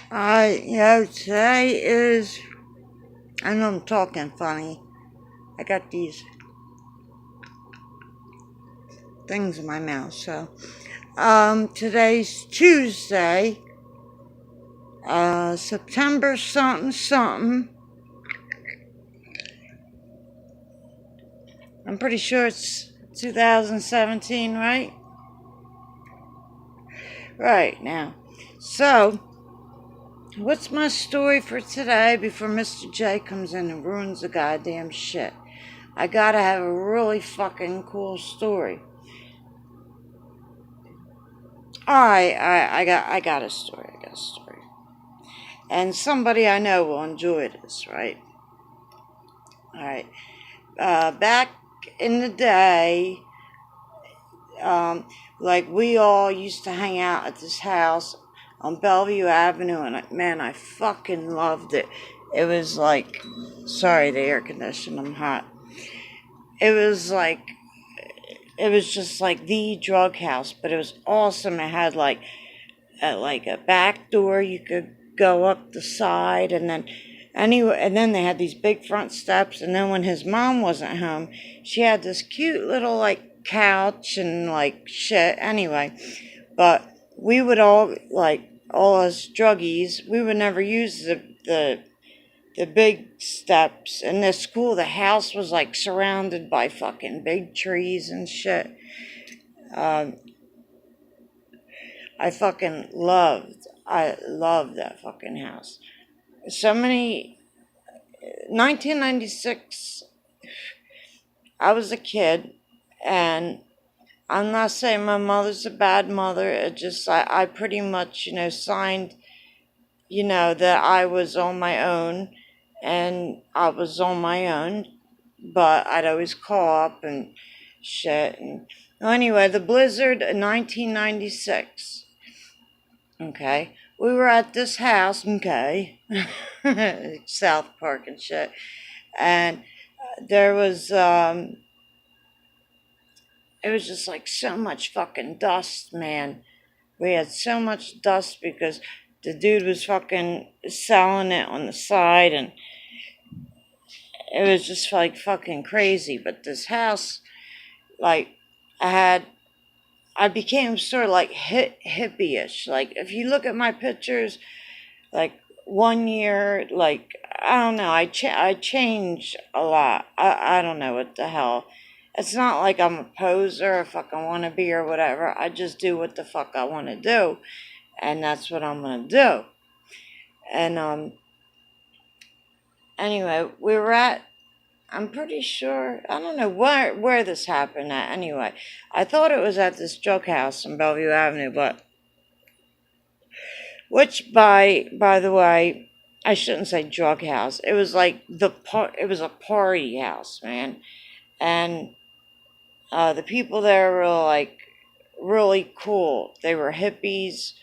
Today is, I know I'm talking funny. I got these things in my mouth, so. Today's Tuesday, September something something. I'm pretty sure it's 2017, right? Right, now. So, what's my story for today before Mr. J comes in and ruins the goddamn shit? I gotta have a really fucking cool story. Alright, I got a story. And somebody I know will enjoy this, right? Alright. Back in the day, like we all used to hang out at this house on Bellevue Avenue, and man, I fucking loved it. It was like, sorry, the air conditioner, I'm hot. It was just like the drug house, but it was awesome. It had like a back door you could go up the side, and then they had these big front steps, and then when his mom wasn't home, she had this cute little like couch and like shit anyway. But we would all us druggies, we would never use the big steps in this school. The house was like surrounded by fucking big trees and shit. um I loved that fucking house. So many, 1996, I was a kid, and I'm not saying my mother's a bad mother. It just, I pretty much, signed, that I was on my own, and I was on my own, but I'd always call up and shit. And well, anyway, the blizzard in 1996. Okay. We were at this house, okay, South Park and shit. And there was, it was just like so much fucking dust, man. We had so much dust because the dude was fucking selling it on the side, and it was just like fucking crazy. But this house, like, I became sort of like hippie-ish. Like, if you look at my pictures, like one year, like, I don't know, I changed a lot. I don't know what the hell. It's not like I'm a poser or fucking wannabe or whatever. I just do what the fuck I want to do, and that's what I'm gonna do. And anyway, we were at, I'm pretty sure, I don't know where this happened at. Anyway, I thought it was at this drug house on Bellevue Avenue, but which by the way, I shouldn't say drug house. It was like it was a party house, man. And the people there were like really cool. They were hippies.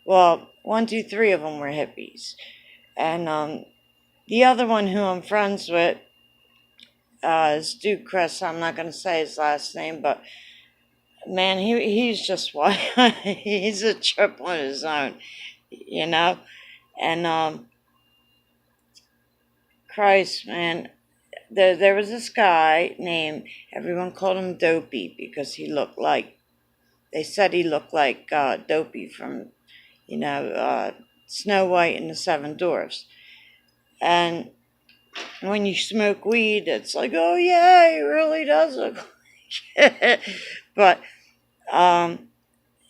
Well, one, two, three of them were hippies, and the other one who I'm friends with is Duke Chris. I'm not gonna say his last name, but man, he's just what he's a trip on his own, you know. And Christ, man, there was this guy named, everyone called him Dopey because they said he looked like Dopey from, Snow White and the Seven Dwarfs. And when you smoke weed, it's like, oh yeah, he really does look like it. But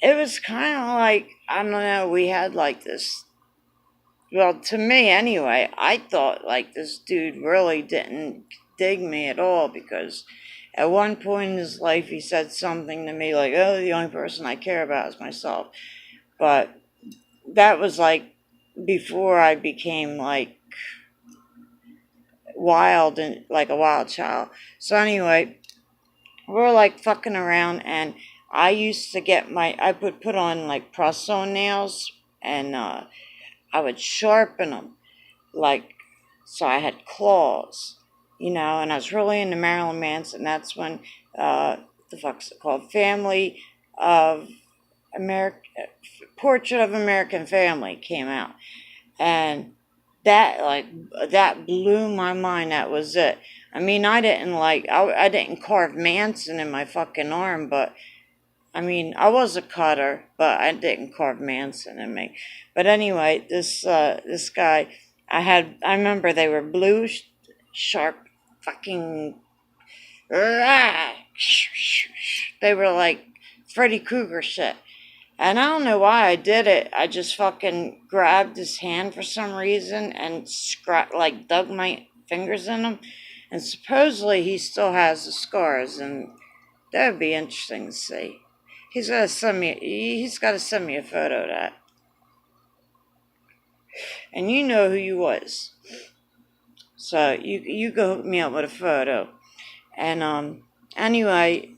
it was kind of like, I don't know, we had like this, well, to me anyway, I thought like this dude really didn't dig me at all, because at one point in his life he said something to me like, oh, the only person I care about is myself. But that was like before I became like wild and like a wild child. So anyway, we're like fucking around, and I used to get I would put on like press on nails, and I would sharpen them, like, so I had claws, and I was really into Marilyn Manson. That's when, the fuck's it called? Family of America, Portrait of American Family came out. And that blew my mind. That was it. I mean, I didn't carve Manson in my fucking arm, but I mean, I was a cutter, but I didn't carve Manson in me. But anyway, this guy, I remember they were blue, sharp, fucking, they were like Freddy Krueger shit. And I don't know why I did it. I just fucking grabbed his hand for some reason and dug my fingers in him. And supposedly he still has the scars, and that would be interesting to see. He's got to send me a photo of that. And you know who he was. So you go hook me up with a photo. And anyway,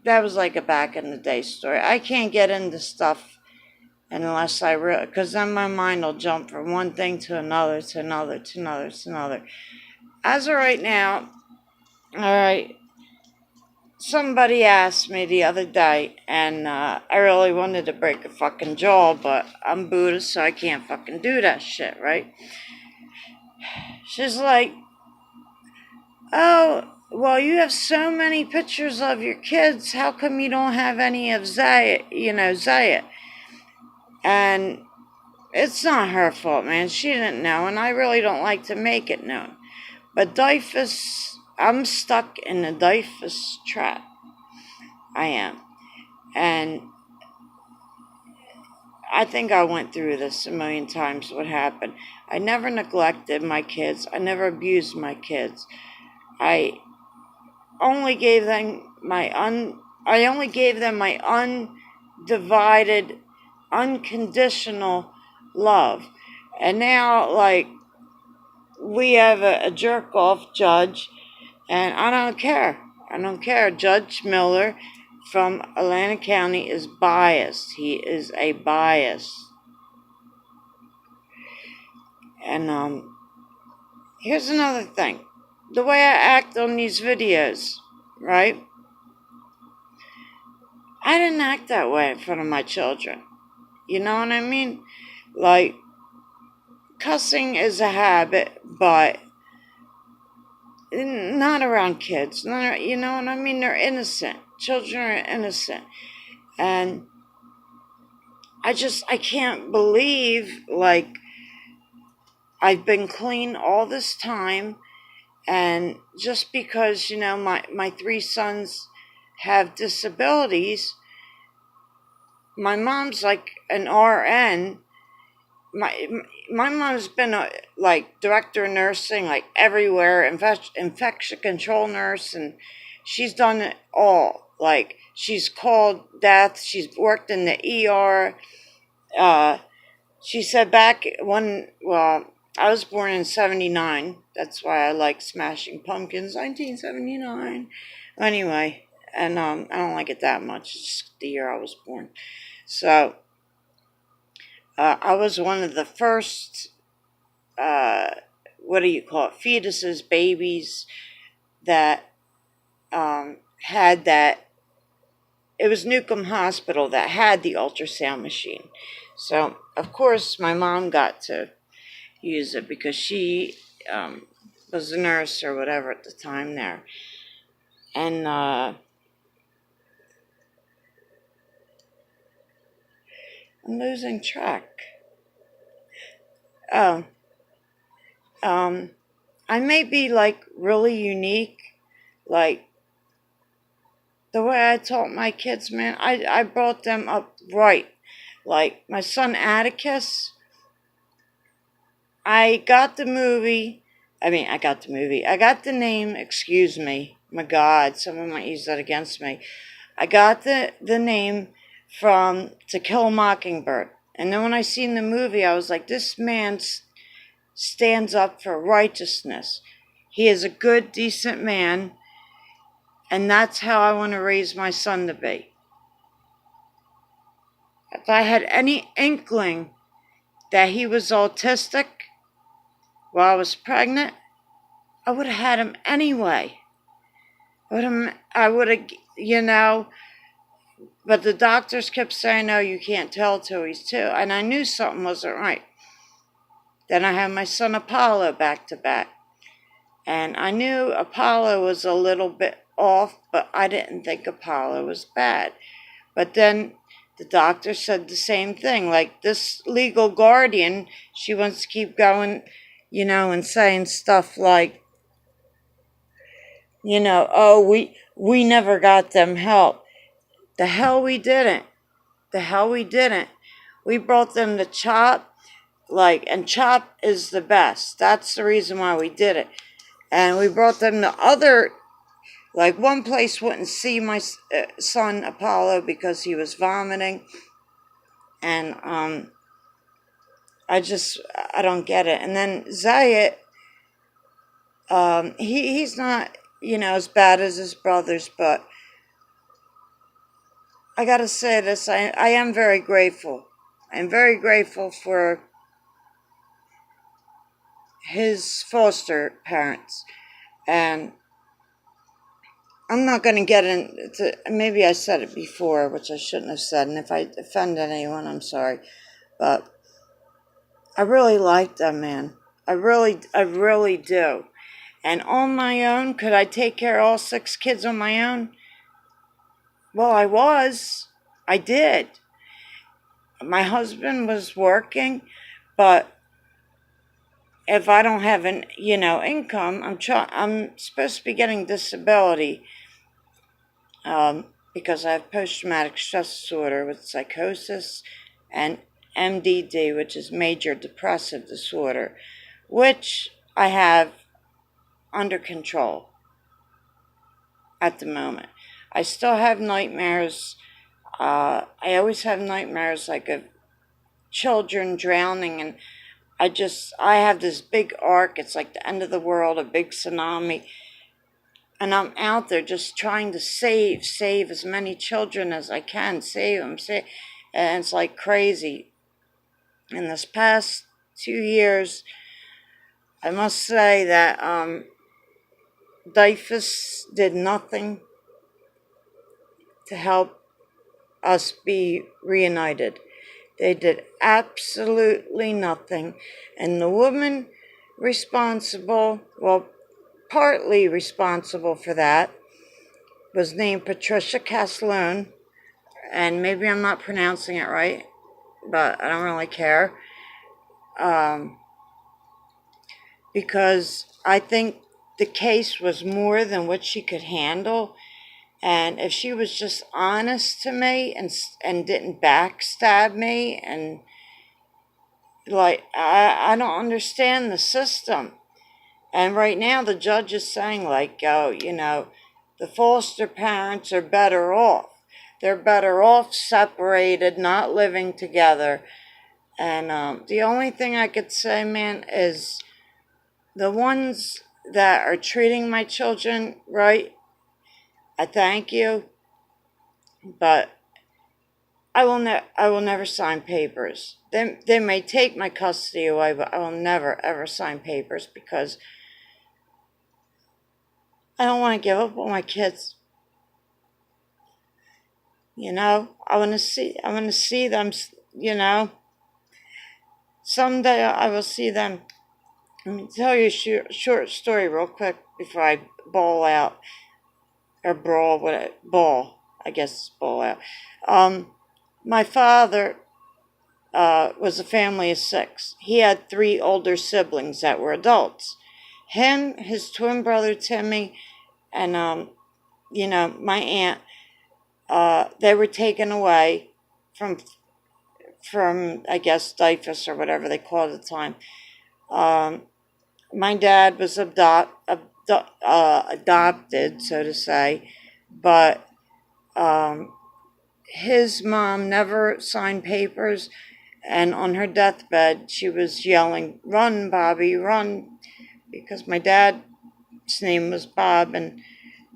that was like a back in the day story. I can't get into stuff unless because then my mind will jump from one thing to another, to another, to another, to another. As of right now, all right, somebody asked me the other day, and I really wanted to break a fucking jaw, but I'm Buddhist, so I can't fucking do that shit, right? She's like, oh, well, you have so many pictures of your kids. How come you don't have any of Zaya? And it's not her fault, man. She didn't know, and I really don't like to make it known. But I'm stuck in the Dyfus trap. I am. And I think I went through this a million times, what happened. I never neglected my kids. I never abused my kids. I only gave them my undivided, unconditional love. And now, like, we have a jerk off judge, and I don't care. I don't care. Judge Miller from Atlantic County is biased. He is a bias. And here's another thing. The way I act on these videos, right? I didn't act that way in front of my children. You know what I mean? Like, cussing is a habit, but not around kids. You know what I mean? They're innocent. Children are innocent. And I can't believe, like, I've been clean all this time, and just because, my three sons have disabilities, my mom's like an RN. My mom's been like director of nursing, like everywhere, infection control nurse, and she's done it all. Like, she's called death. She's worked in the ER. She said back I was born in 79. That's why I like Smashing Pumpkins, 1979. Anyway, and I don't like it that much. It's just the year I was born. So, I was one of the first, fetuses, babies that had that. It was Newcomb Hospital that had the ultrasound machine. So, of course, my mom got to use it because she was a nurse or whatever at the time there. And I'm losing track. Oh, I may be like really unique, like the way I taught my kids, man. I brought them up right. Like my son Atticus, I got the name, excuse me. My God, someone might use that against me. I got the name from To Kill a Mockingbird. And then when I seen the movie, I was like, this man stands up for righteousness. He is a good, decent man. And that's how I want to raise my son to be. If I had any inkling that he was autistic while I was pregnant, I would have had him anyway. I would have, but the doctors kept saying, no, you can't tell till he's 2. And I knew something wasn't right. Then I had my son Apollo back to back. And I knew Apollo was a little bit off, but I didn't think Apollo was bad. But then the doctor said the same thing. Like, this legal guardian, she wants to keep going, and saying stuff like, oh, we never got them help. The hell we didn't. The hell we didn't. We brought them to CHOP, and CHOP is the best. That's the reason why we did it. And we brought them to other, one place wouldn't see my son Apollo because he was vomiting. And I don't get it. And then Zayat, he's not, as bad as his brothers, but I gotta say this, I am very grateful. I'm very grateful for his foster parents. And I'm not going to get into, maybe I said it before, which I shouldn't have said, and if I offended anyone, I'm sorry. But I really like them, man. I really do. And on my own, could I take care of all 6 kids on my own? Well, I did. My husband was working, but if I don't have an, income, I'm supposed to be getting disability, because I have post-traumatic stress disorder with psychosis and MDD, which is major depressive disorder, which I have under control at the moment. I still have nightmares. I always have nightmares of children drowning, and I have this big arc. It's like the end of the world, a big tsunami. And I'm out there just trying to save as many children as I can, save them. And it's like crazy. In this past 2 years, I must say that DYFS did nothing to help us be reunited. They did absolutely nothing. And the woman responsible, partly responsible for that, was named Patricia Caslone, and maybe I'm not pronouncing it right, but I don't really care, because I think the case was more than what she could handle. And if she was just honest to me and didn't backstab me, and I don't understand the system. And right now the judge is saying the foster parents are better off. They're better off separated, not living together. And the only thing I could say, man, is the ones that are treating my children right, I thank you, but I will never sign papers. They may take my custody away, but I will never, ever sign papers, because I don't want to give up on my kids. I want to see them, Someday I will see them. Let me tell you a short story real quick before I bawl out. Or bawl. I guess bawl out. My father was a family of 6. He had 3 older siblings that were adults. Him, his twin brother Timmy, and my aunt. They were taken away from I guess DYFS or whatever they called it at the time. My dad was adopted, so to say, but his mom never signed papers, and on her deathbed she was yelling, "Run, Bobby, run," because my dad's name was Bob, and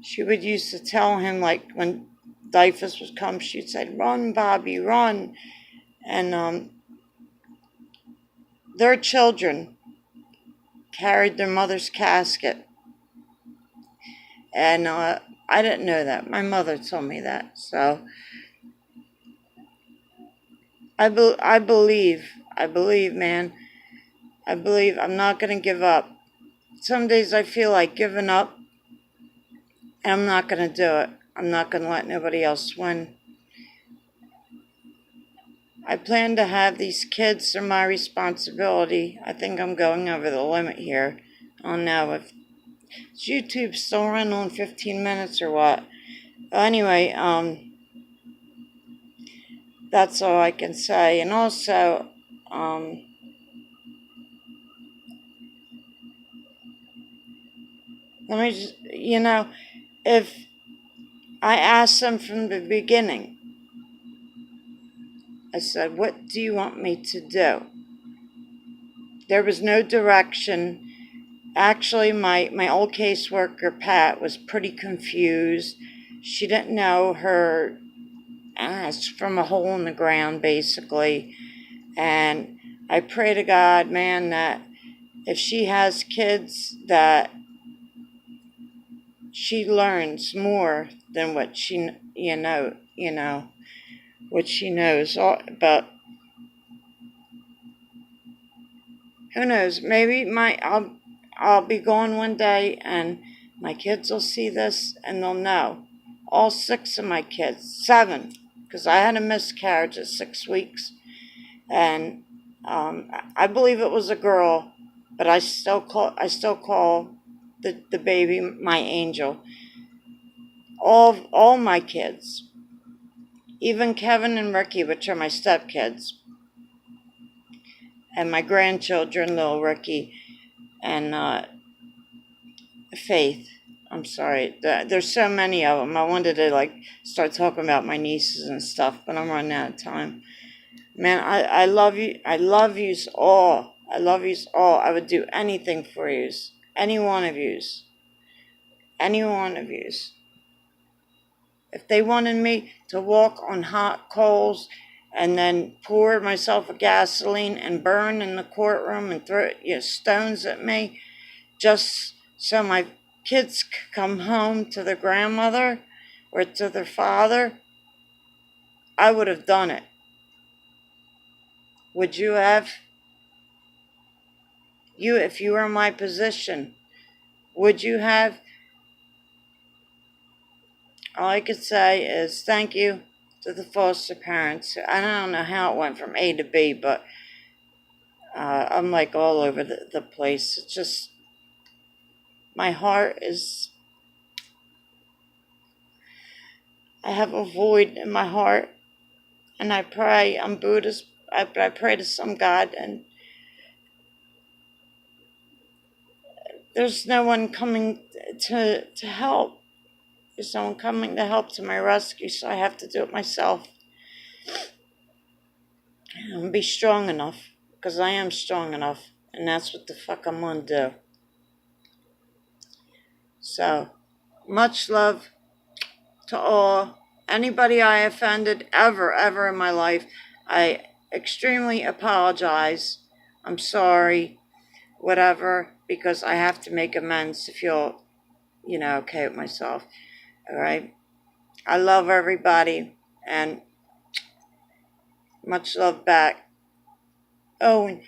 she would used to tell him, when DYFS would come, she'd say, "Run, Bobby, run." And their children carried their mother's casket. And I didn't know that. My mother told me that. So I believe, man, I believe I'm not going to give up. Some days I feel like giving up, and I'm not going to do it. I'm not going to let nobody else win. I plan to have these kids. They're my responsibility. I think I'm going over the limit here. I don't know if YouTube's still running on 15 minutes or what. Anyway, that's all I can say. And also, let me just, if I asked them from the beginning, I said, what do you want me to do? There was no direction. Actually, my old caseworker, Pat, was pretty confused. She didn't know her ass from a hole in the ground, basically. And I pray to God, man, that if she has kids, that she learns more than what she, what she knows. But who knows? Maybe I'll be gone one day, and my kids will see this, and they'll know. All 6 of my kids, 7, because I had a miscarriage at 6 weeks, and I believe it was a girl, but I still call the baby my angel. All my kids, even Kevin and Ricky, which are my stepkids, and my grandchildren, little Ricky and Faith. I'm sorry. There's so many of them. I wanted to start talking about my nieces and stuff, but I'm running out of time. Man, I love you. I love yous all. I love yous all. I would do anything for yous. Any one of yous. Any one of yous. If they wanted me to walk on hot coals and then pour myself a gasoline and burn in the courtroom and throw stones at me just so my kids could come home to their grandmother or to their father, I would have done it. Would you have? If you were in my position, would you have? All I could say is thank you to the foster parents. I don't know how it went from A to B, but I'm like all over the place. It's just, my heart is, I have a void in my heart, and I pray. I'm Buddhist, but I pray to some God, and there's no one coming to help. There's no one coming to help to my rescue, so I have to do it myself. And be strong enough, because I am strong enough, and that's what the fuck I'm gonna do. So, much love to all. Anybody I offended ever in my life, I extremely apologize. I'm sorry, whatever, because I have to make amends to feel, okay with myself. All right? I love everybody, and much love back. Oh, and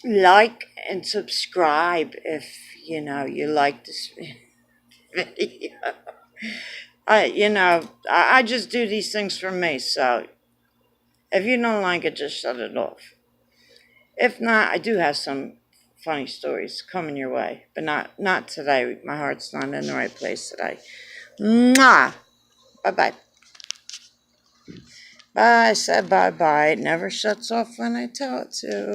like and subscribe if, you like this video. I just do these things for me, so if you don't like it, just shut it off. If not, I do have some funny stories coming your way, but not today. My heart's not in the right place today. Mwah! Bye-bye. Bye. I said bye-bye. It never shuts off when I tell it to.